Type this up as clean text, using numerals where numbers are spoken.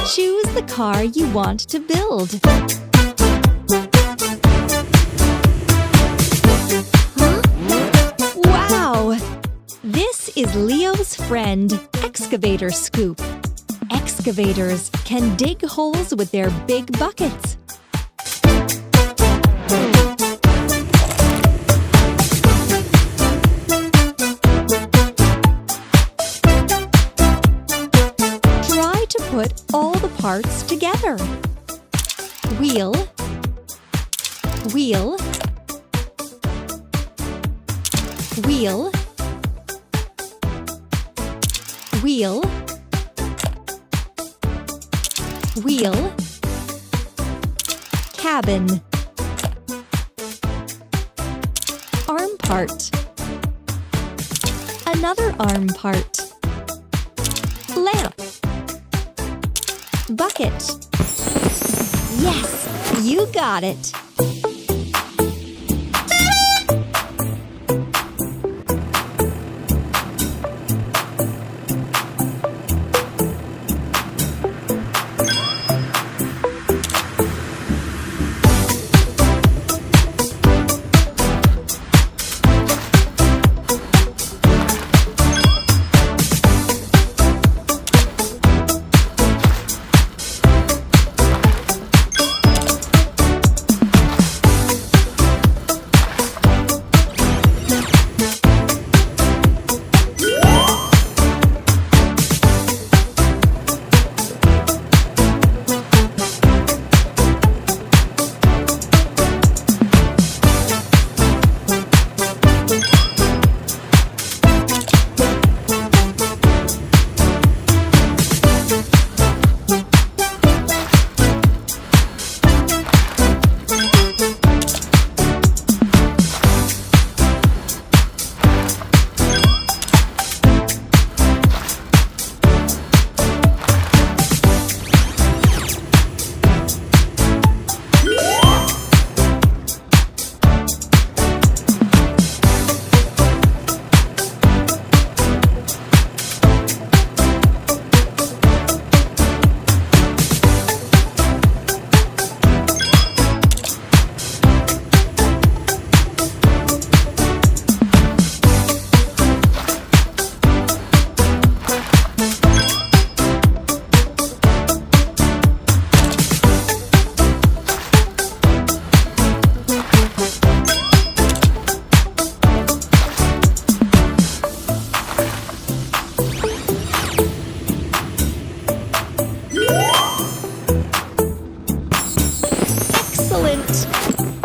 Choose the car you want to build. Wow! This is Leo's friend, Excavator Scoop. Excavators can dig holes with their big buckets. Try to put all the parts together. Wheel, wheel, wheel, wheel, wheel, cabin, arm part, another arm part, lamp, bucket. Yes, you got it. Excellent!